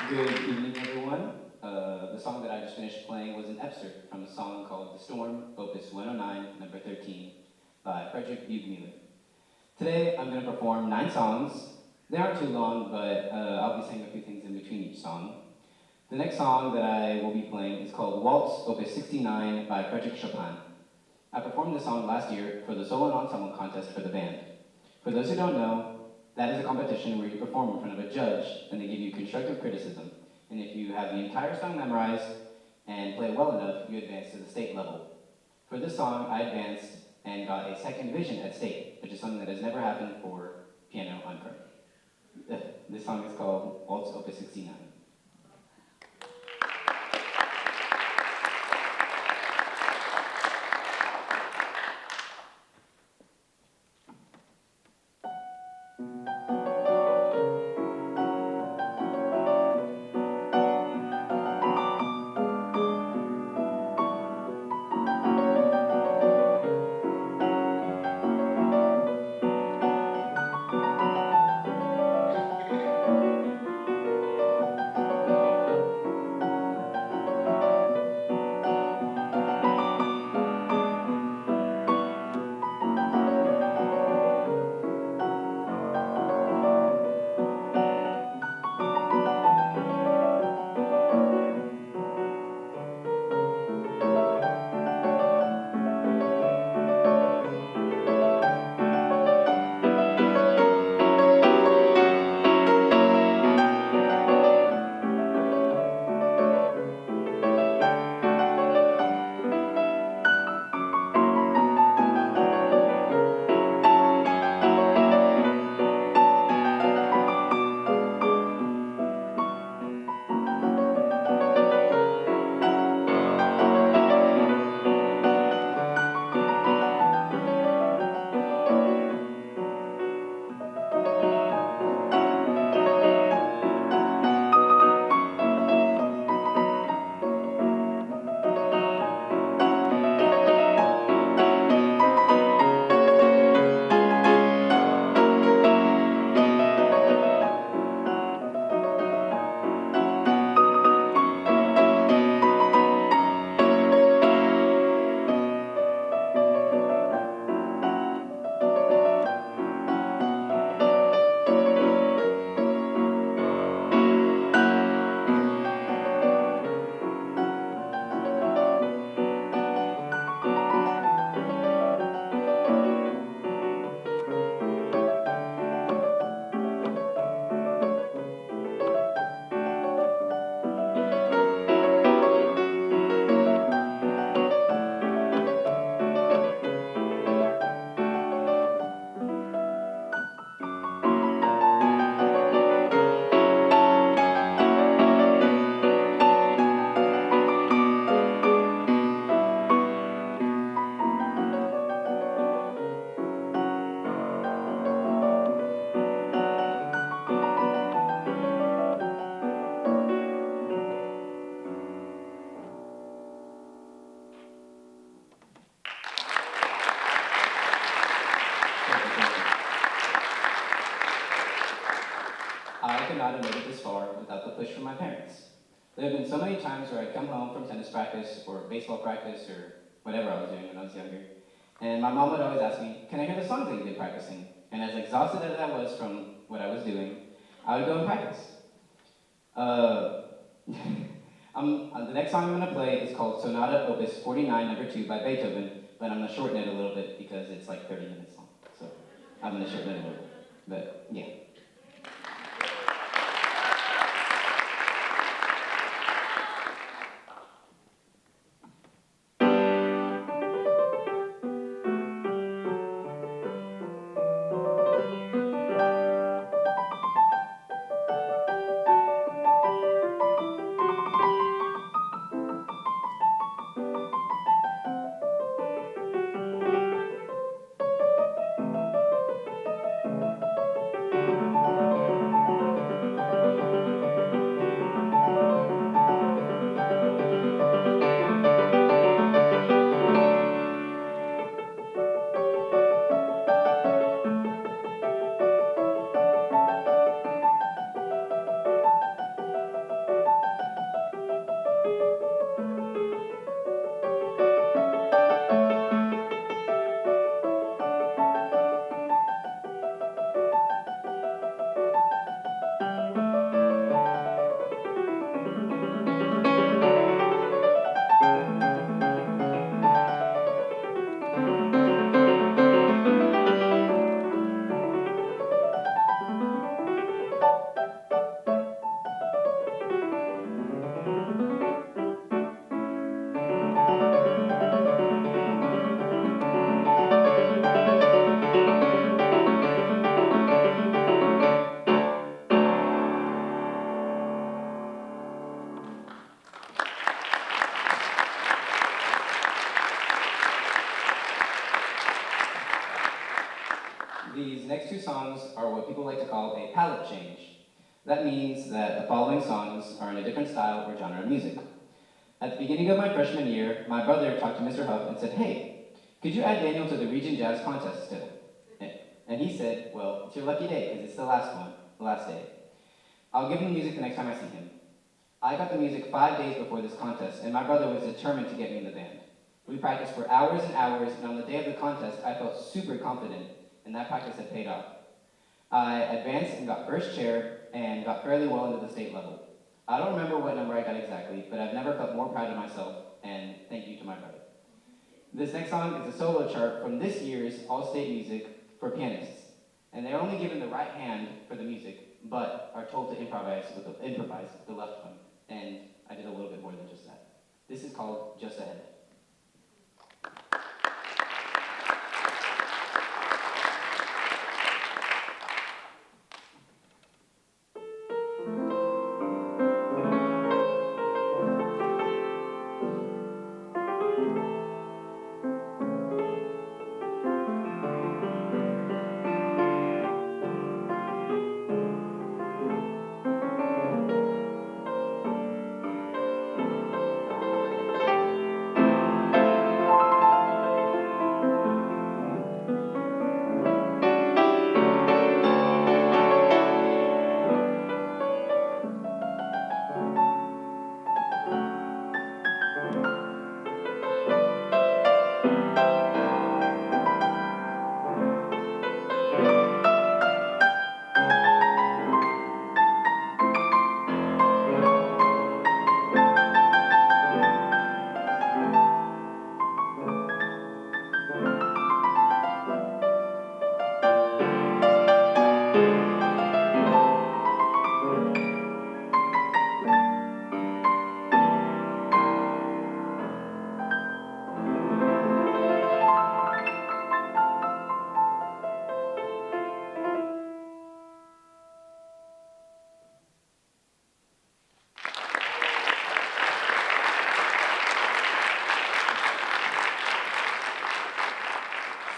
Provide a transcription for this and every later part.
Good evening, everyone. The song that I just finished playing was an excerpt from a song called The Storm, Opus 109, number 13, by Frederick Buchmuller. Today, I'm going to perform 9 songs. They aren't too long, but I'll be saying a few things in between each song. The next song that I will be playing is called Waltz, Opus 69, by Frederick Chopin. I performed this song last year for the solo and ensemble contest for the band. For those who don't know, that is a competition where you perform in front of a judge and they give you constructive criticism. And if you have the entire song memorized and play well enough, you advance to the state level. For this song, I advanced and got a second division at state, which is something that has never happened for piano on pro. This song is called Waltz Opus 69. I could not have made it this far without the push from my parents. There have been so many times where I'd come home from tennis practice or baseball practice or whatever I was doing when I was younger, and my mom would always ask me, "Can I hear the songs that you've been practicing?" And as exhausted as I was from what I was doing, I would go and practice. Uh, the next song I'm going to play is called Sonata Opus 49, number 2 by Beethoven, but I'm going to shorten it a little bit because it's like 30 minutes long. So I'm going to shorten it a little bit. But yeah. what people like to call a palette change. That means that the following songs are in a different style or genre of music. At the beginning of my freshman year, my brother talked to Mr. Huff and said, "Hey, could you add Daniel to the Region Jazz Contest still?" And he said, "Well, it's your lucky day, because it's the last one, the last day. I'll give him the music the next time I see him." I got the music 5 days before this contest, and my brother was determined to get me in the band. We practiced for hours and hours, and on the day of the contest, I felt super confident, and that practice had paid off. I advanced and got first chair, and got fairly well into the state level. I don't remember what number I got exactly, but I've never felt more proud of myself, and thank you to my brother. This next song is a solo chart from this year's All-State Music for pianists, and they're only given the right hand for the music, but are told to improvise with the left one, and I did a little bit more than just that. This is called Just Ahead.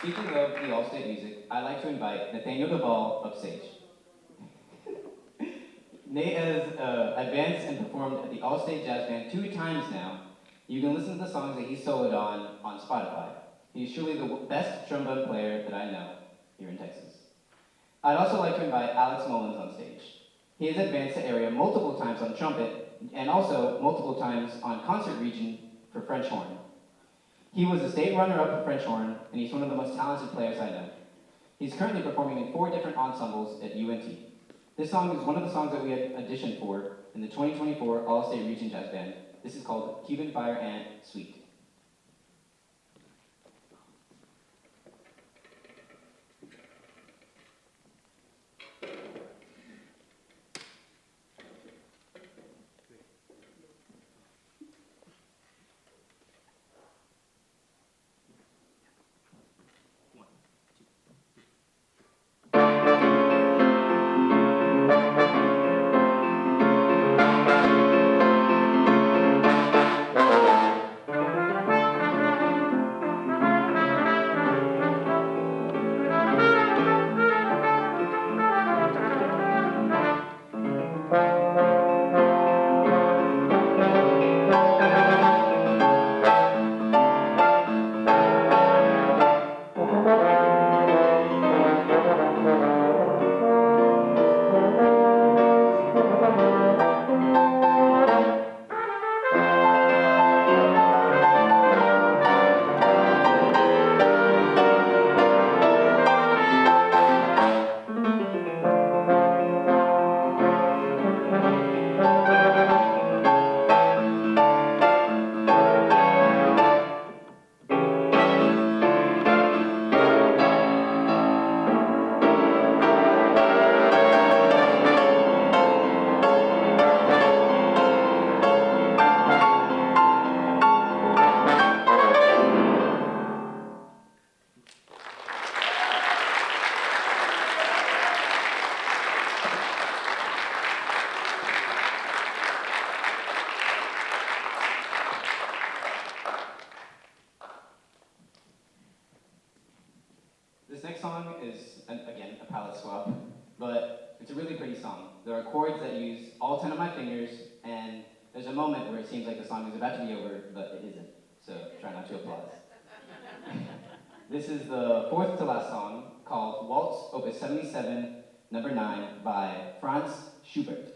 Speaking of the All-State Music, I'd like to invite Nathaniel Duvall upstage. Nate has advanced and performed at the All-State Jazz Band 2 times now. You can listen to the songs that he soloed on Spotify. He's truly the best trombone player that I know here in Texas. I'd also like to invite Alex Mullins on stage. He has advanced the area multiple times on trumpet, and also multiple times on concert region for French horn. He was a state runner-up for French horn, and he's one of the most talented players I know. He's currently performing in 4 different ensembles at UNT. This song is one of the songs that we had auditioned for in the 2024 All-State Region Jazz Band. This is called Cuban Fire Ant Suite. but it's a really pretty song. There are chords that use all 10 of my fingers, and there's a moment where it seems like the song is about to be over, but it isn't, so try not to applaud. This is the fourth to last song, called Waltz, Opus 77, number 9, by Franz Schubert.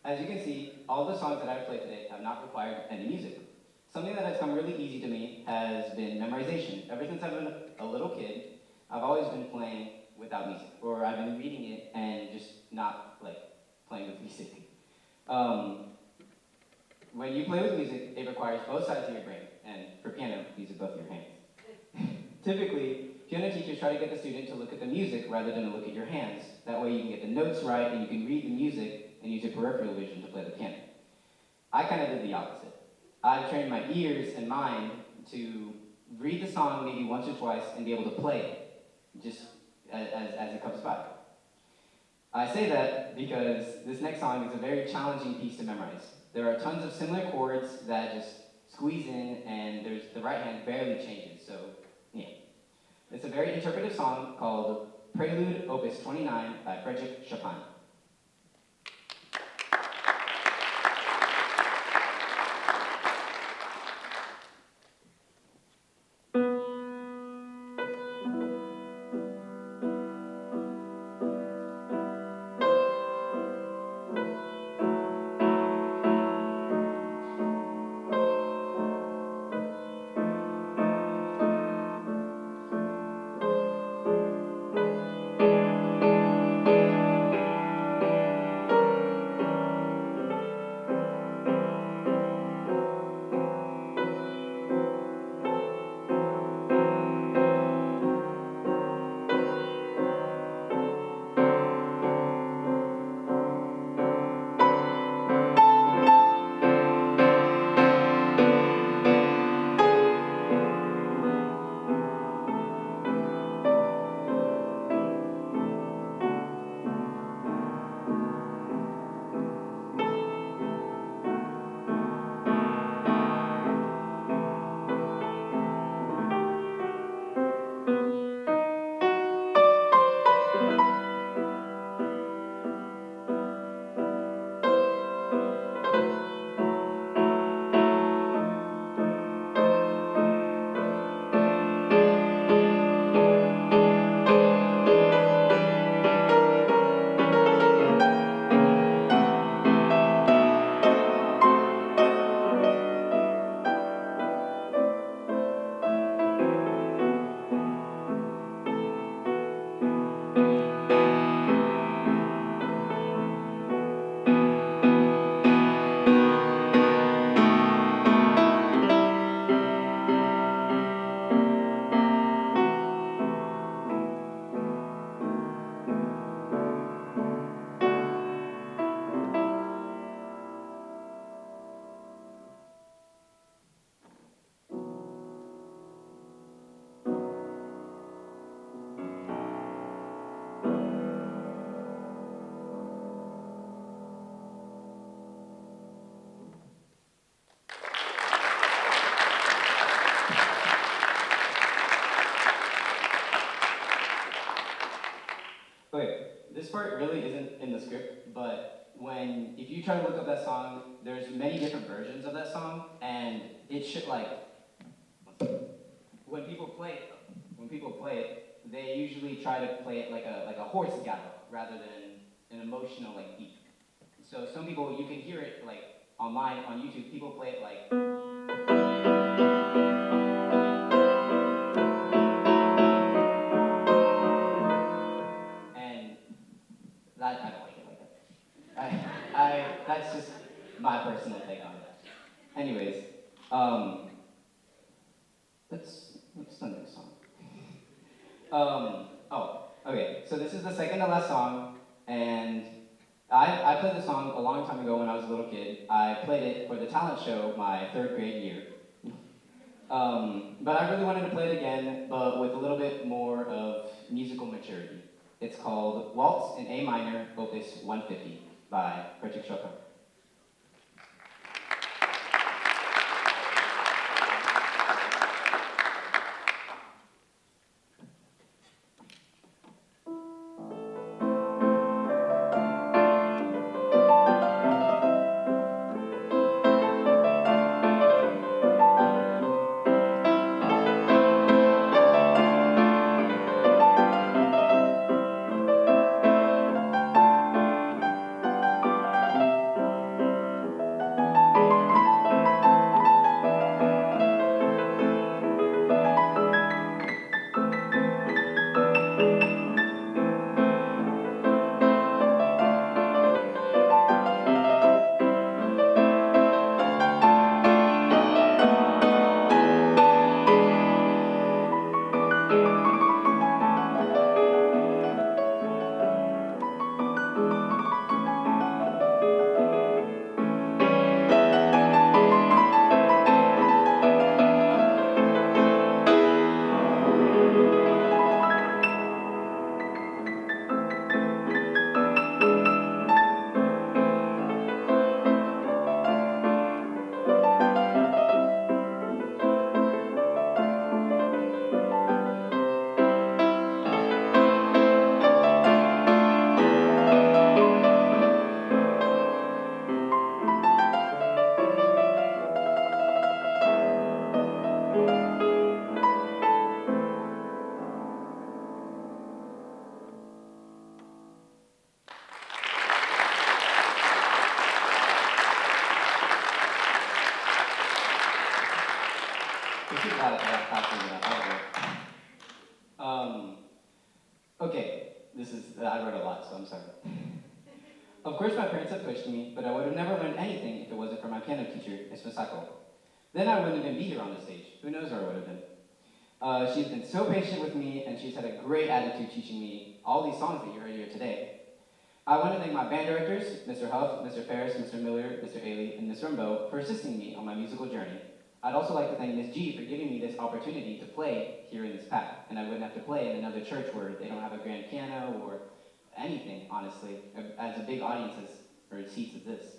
As you can see, all the songs that I've played today have not required any music. Something that has come really easy to me has been memorization. Ever since I've been a little kid, I've always been playing without music, or I've been reading it and just not like playing with music. When you play with music, it requires both sides of your brain, and for piano, these are both your hands. Typically, piano teachers try to get the student to look at the music rather than to look at your hands. That way you can get the notes right and you can read the music and use your peripheral vision to play the piano. I kind of did the opposite. I've trained my ears and mind to read the song maybe once or twice and be able to play it, just as it comes by. I say that because this next song is a very challenging piece to memorize. There are tons of similar chords that just squeeze in, and the right hand barely changes, so yeah. It's a very interpretive song called Prelude Opus 29 by Frédéric Chopin. part really isn't in the script, but if you try to look up that song, there's many different versions of that song, and it should like, when people play it, they usually try to play it like a horse gallop rather than an emotional like beat. So some people, you can hear it like online on YouTube, people play it like, and that, I don't like it like that. That's just my personal take on it. Anyways, let's the next song. Okay, so this is the second to last song, and I played the song a long time ago when I was a little kid. I played it for the talent show my 3rd grade year. But I really wanted to play it again, but with a little bit more of musical maturity. It's called Waltz in A Minor, Opus 150 by Frédéric Chopin. Okay, I wrote a lot, so I'm sorry. Of course, my parents have pushed me, but I would have never learned anything if it wasn't for my piano teacher, Miss Recital. Then I wouldn't even be here on the stage. Who knows where I would have been. She's been so patient with me, and she's had a great attitude teaching me all these songs that you heard here today. I want to thank my band directors, Mr. Huff, Mr. Ferris, Mr. Miller, Mr. Ailey, and Ms. Rumbo, for assisting me on my musical journey. I'd also like to thank Ms. G for giving me this opportunity to play here in this pack, and I wouldn't have to play in another church where they don't have a grand piano or anything, honestly, as a big audience or seats as this.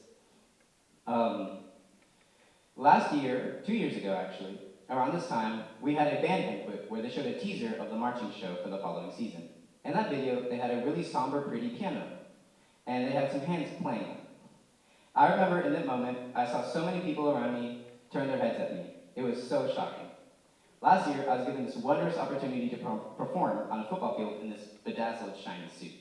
Last year, 2 years ago actually, around this time, we had a band banquet where they showed a teaser of the marching show for the following season. In that video, they had a really somber, pretty piano, and they had some hands playing. I remember in that moment, I saw so many people around me turn their heads at me. It was so shocking. Last year, I was given this wondrous opportunity to perform on a football field in this bedazzled, shiny suit.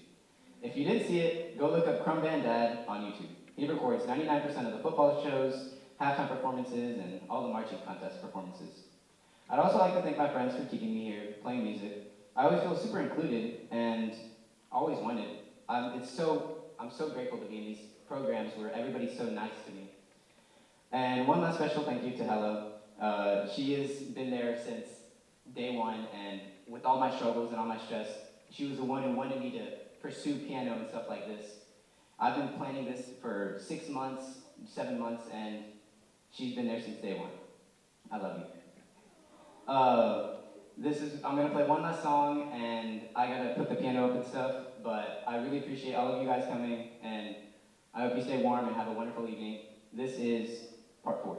If you didn't see it, go look up Crumb Van Dad on YouTube. He records 99% of the football shows, halftime performances, and all the marching contest performances. I'd also like to thank my friends for keeping me here, playing music. I always feel super included and always wanted. I'm so grateful to be in these programs where everybody's so nice to me. And one last special thank you to Hella. She has been there since day one, and with all my struggles and all my stress, she was the one who wanted me to pursue piano and stuff like this. I've been planning this for 6 months, 7 months, and she's been there since day one. I love you. I'm gonna play one last song, and I gotta put the piano up and stuff, but I really appreciate all of you guys coming, and I hope you stay warm and have a wonderful evening. This is part 4.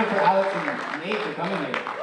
it for Alex and Nate for coming here.